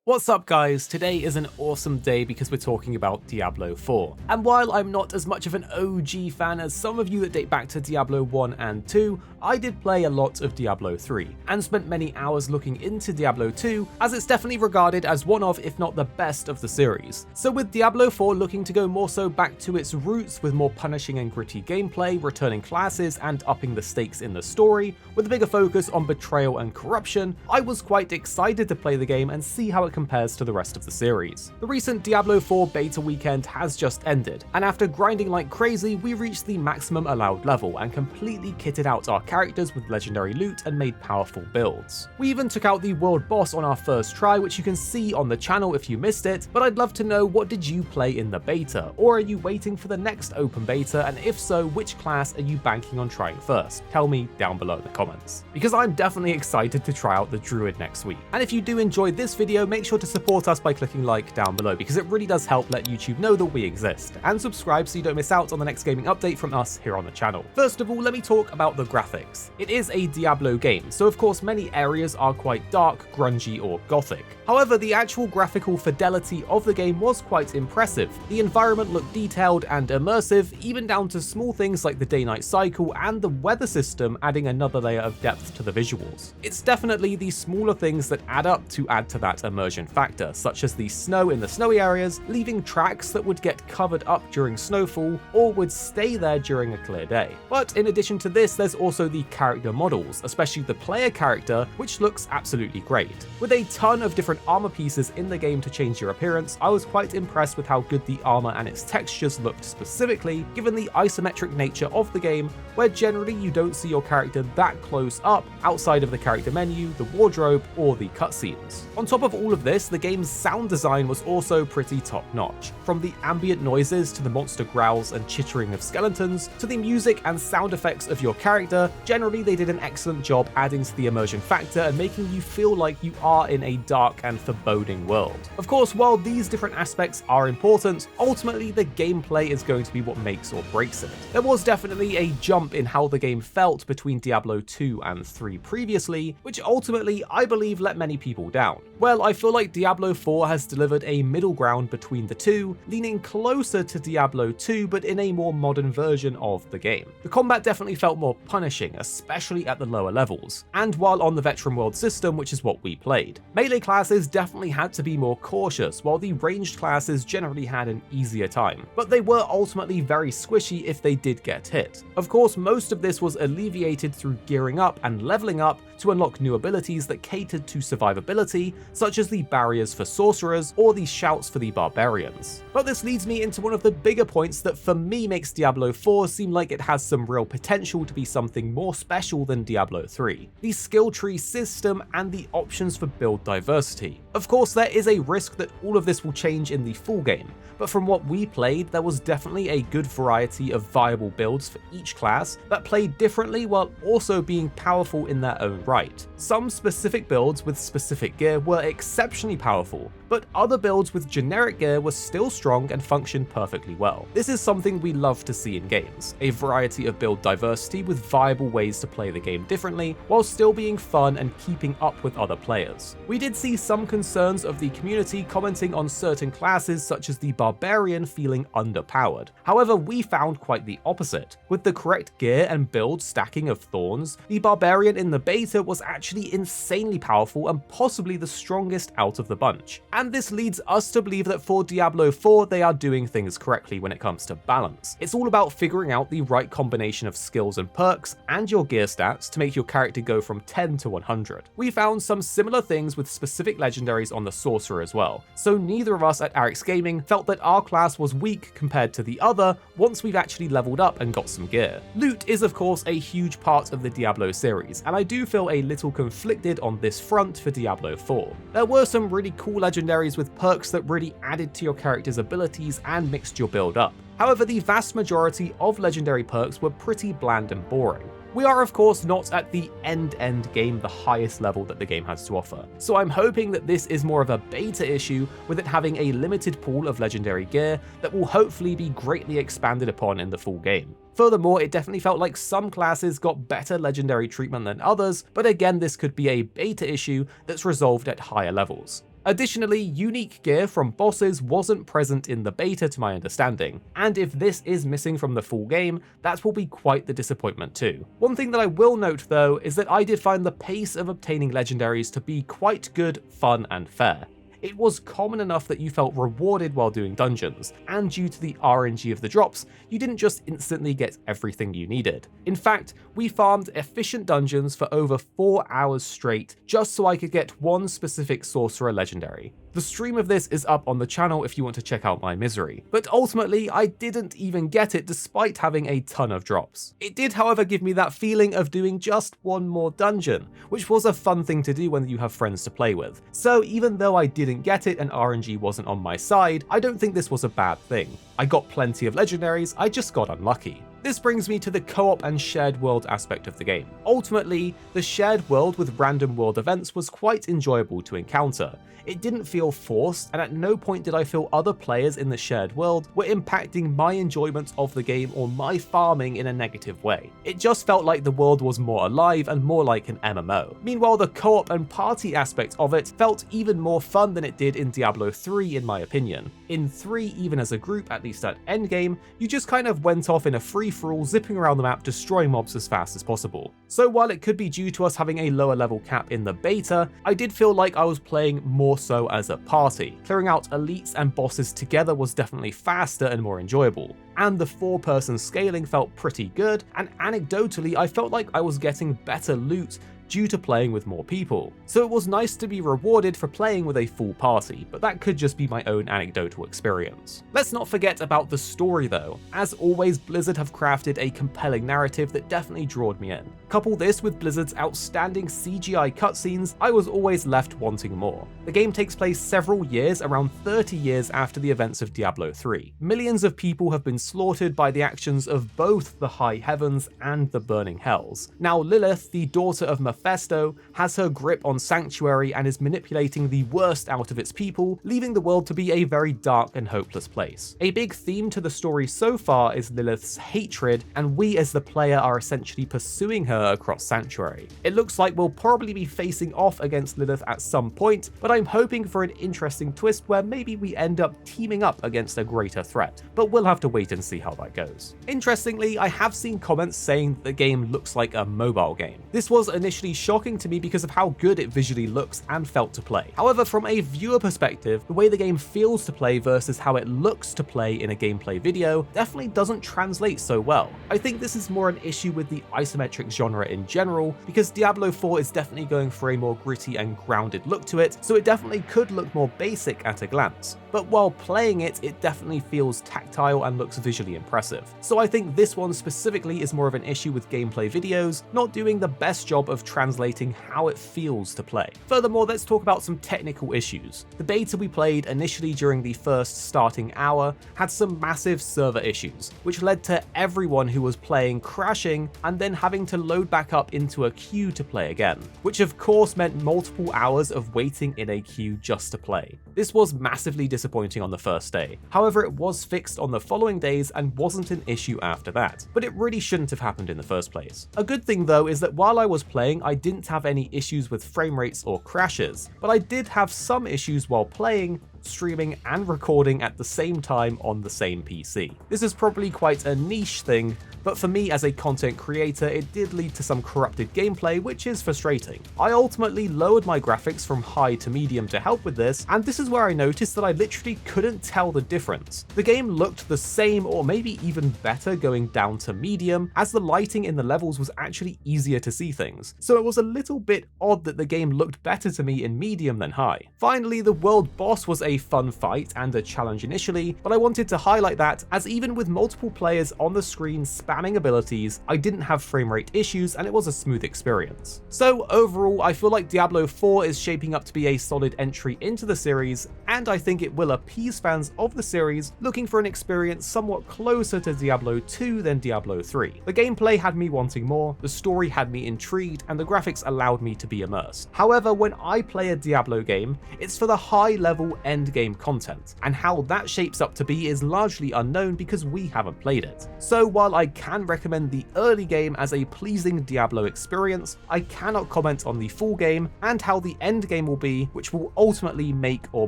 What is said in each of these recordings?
What's up guys, today is an awesome day because we're talking about Diablo 4. And while I'm not as much of an OG fan as some of you that date back to Diablo 1 and 2, I did play a lot of Diablo 3, and spent many hours looking into Diablo 2, as it's definitely regarded as one of, if not the best of the series. So with Diablo 4 looking to go more so back to its roots with more punishing and gritty gameplay, returning classes, and upping the stakes in the story, with a bigger focus on betrayal and corruption, I was quite excited to play the game and see how it compares to the rest of the series. The recent Diablo 4 beta weekend has just ended, and after grinding like crazy, we reached the maximum allowed level and completely kitted out our characters with legendary loot and made powerful builds. We even took out the world boss on our first try, which you can see on the channel if you missed it, but I'd love to know, what did you play in the beta, or are you waiting for the next open beta, and if so, which class are you banking on trying first? Tell me down below in the comments, because I'm definitely excited to try out the druid next week. And if you do enjoy this video, make sure to support us by clicking like down below, because it really does help let YouTube know that we exist, and subscribe so you don't miss out on the next gaming update from us here on the channel. First of all, let me talk about the graphics. It is a Diablo game, so of course many areas are quite dark, grungy, or gothic. However, the actual graphical fidelity of the game was quite impressive. The environment looked detailed and immersive, even down to small things like the day-night cycle and the weather system adding another layer of depth to the visuals. It's definitely the smaller things that add up to add to that immersion factor, such as the snow in the snowy areas, leaving tracks that would get covered up during snowfall or would stay there during a clear day. But in addition to this, there's also the character models, especially the player character, which looks absolutely great. With a ton of different armor pieces in the game to change your appearance, I was quite impressed with how good the armor and its textures looked specifically, given the isometric nature of the game, where generally you don't see your character that close up outside of the character menu, the wardrobe, or the cutscenes. On top of all of this, the game's sound design was also pretty top-notch. From the ambient noises to the monster growls and chittering of skeletons, to the music and sound effects of your character, generally they did an excellent job adding to the immersion factor and making you feel like you are in a dark and foreboding world. Of course, while these different aspects are important, ultimately the gameplay is going to be what makes or breaks it. There was definitely a jump in how the game felt between Diablo 2 and 3 previously, which ultimately I believe let many people down. Well, I feel like Diablo 4 has delivered a middle ground between the two, leaning closer to Diablo 2 but in a more modern version of the game. The combat definitely felt more punishing, especially at the lower levels, and while on the veteran world system, which is what we played. Melee classes definitely had to be more cautious, while the ranged classes generally had an easier time, but they were ultimately very squishy if they did get hit. Of course, most of this was alleviated through gearing up and leveling up to unlock new abilities that catered to survivability, such as the barriers for sorcerers or the shouts for the barbarians. But this leads me into one of the bigger points that for me makes Diablo 4 seem like it has some real potential to be something more special than Diablo 3: the skill tree system and the options for build diversity. Of course, there is a risk that all of this will change in the full game, but from what we played, there was definitely a good variety of viable builds for each class that played differently while also being powerful in their own right. Some specific builds with specific gear were exceptionally powerful, but other builds with generic gear were still strong and functioned perfectly well. This is something we love to see in games, a variety of build diversity with viable ways to play the game differently while still being fun and keeping up with other players. We did see some concerns of the community commenting on certain classes such as the Barbarian feeling underpowered. However, we found quite the opposite. With the correct gear and build stacking of thorns, the Barbarian in the beta was actually insanely powerful and possibly the strongest out of the bunch. And this leads us to believe that for Diablo 4 they are doing things correctly when it comes to balance. It's all about figuring out the right combination of skills and perks and your gear stats to make your character go from 10 to 100. We found some similar things with specific legendaries on the Sorcerer as well, so neither of us at Arix Gaming felt that our class was weak compared to the other once we've actually leveled up and got some gear. Loot is of course a huge part of the Diablo series, and I do feel a little conflicted on this front for Diablo 4. There were some really cool legendaries with perks that really added to your character's abilities and mixed your build up. However, the vast majority of legendary perks were pretty bland and boring. We are of course not at the end game, the highest level that the game has to offer, so I'm hoping that this is more of a beta issue, with it having a limited pool of legendary gear that will hopefully be greatly expanded upon in the full game. Furthermore, it definitely felt like some classes got better legendary treatment than others, but again this could be a beta issue that's resolved at higher levels. Additionally, unique gear from bosses wasn't present in the beta to my understanding, and if this is missing from the full game, that will be quite the disappointment too. One thing that I will note though is that I did find the pace of obtaining legendaries to be quite good, fun, and fair. It was common enough that you felt rewarded while doing dungeons, and due to the RNG of the drops, you didn't just instantly get everything you needed. In fact, we farmed efficient dungeons for over 4 hours straight just so I could get one specific sorcerer legendary. The stream of this is up on the channel if you want to check out my misery, but ultimately I didn't even get it despite having a ton of drops. It did however give me that feeling of doing just one more dungeon, which was a fun thing to do when you have friends to play with. So even though I didn't get it and RNG wasn't on my side, I don't think this was a bad thing. I got plenty of legendaries, I just got unlucky. This brings me to the co-op and shared world aspect of the game. Ultimately, the shared world with random world events was quite enjoyable to encounter. It didn't feel forced, and at no point did I feel other players in the shared world were impacting my enjoyment of the game or my farming in a negative way. It just felt like the world was more alive and more like an MMO. Meanwhile, the co-op and party aspect of it felt even more fun than it did in Diablo 3 in my opinion. In 3, even as a group, at least at endgame, you just kind of went off in a free-for-all zipping around the map destroying mobs as fast as possible. So while it could be due to us having a lower level cap in the beta, I did feel like I was playing more so as a party. Clearing out elites and bosses together was definitely faster and more enjoyable. And the 4-person scaling felt pretty good, and anecdotally I felt like I was getting better loot due to playing with more people. So it was nice to be rewarded for playing with a full party, but that could just be my own anecdotal experience. Let's not forget about the story though. As always, Blizzard have crafted a compelling narrative that definitely drawed me in. Couple this with Blizzard's outstanding CGI cutscenes, I was always left wanting more. The game takes place several years, around 30 years after the events of Diablo 3. Millions of people have been slaughtered by the actions of both the High Heavens and the Burning Hells. Now Lilith, the daughter of Mephisto, has her grip on Sanctuary and is manipulating the worst out of its people, leaving the world to be a very dark and hopeless place. A big theme to the story so far is Lilith's hatred, and we as the player are essentially pursuing her across Sanctuary. It looks like we'll probably be facing off against Lilith at some point, but I'm hoping for an interesting twist where maybe we end up teaming up against a greater threat, but we'll have to wait and see how that goes. Interestingly, I have seen comments saying that the game looks like a mobile game. This was initially shocking to me because of how good it visually looks and felt to play. However, from a viewer perspective, the way the game feels to play versus how it looks to play in a gameplay video definitely doesn't translate so well. I think this is more an issue with the isometric genre in general, because Diablo 4 is definitely going for a more gritty and grounded look to it, so it definitely could look more basic at a glance. But while playing it, it definitely feels tactile and looks visually impressive. So I think this one specifically is more of an issue with gameplay videos not doing the best job of translating how it feels to play. Furthermore, let's talk about some technical issues. The beta we played initially during the first starting hour had some massive server issues, which led to everyone who was playing crashing and then having to load back up into a queue to play again, which of course meant multiple hours of waiting in a queue just to play. This was massively disappointing on the first day. However, it was fixed on the following days and wasn't an issue after that, but it really shouldn't have happened in the first place. A good thing though is that while I was playing, I didn't have any issues with frame rates or crashes, but I did have some issues while playing, streaming and recording at the same time on the same PC. This is probably quite a niche thing, but for me as a content creator, it did lead to some corrupted gameplay, which is frustrating. I ultimately lowered my graphics from high to medium to help with this, and this is where I noticed that I literally couldn't tell the difference. The game looked the same or maybe even better going down to medium, as the lighting in the levels was actually easier to see things, so it was a little bit odd that the game looked better to me in medium than high. Finally, the world boss was a fun fight and a challenge initially, but I wanted to highlight that, as even with multiple players on the screen spamming abilities, I didn't have frame rate issues and it was a smooth experience. So overall, I feel like Diablo 4 is shaping up to be a solid entry into the series, and I think it will appease fans of the series looking for an experience somewhat closer to Diablo 2 than Diablo 3. The gameplay had me wanting more, the story had me intrigued, and the graphics allowed me to be immersed. However, when I play a Diablo game, it's for the high level end game content, and how that shapes up to be is largely unknown because we haven't played it. So while I can recommend the early game as a pleasing Diablo experience, I cannot comment on the full game and how the end game will be, which will ultimately make or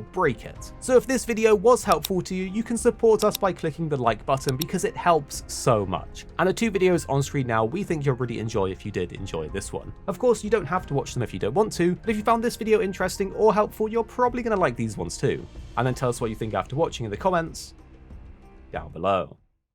break it. So if this video was helpful to you, you can support us by clicking the like button because it helps so much. And the 2 videos on screen now we think you'll really enjoy if you did enjoy this one. Of course, you don't have to watch them if you don't want to, but if you found this video interesting or helpful, you're probably going to like these ones too. And then tell us what you think after watching in the comments down below.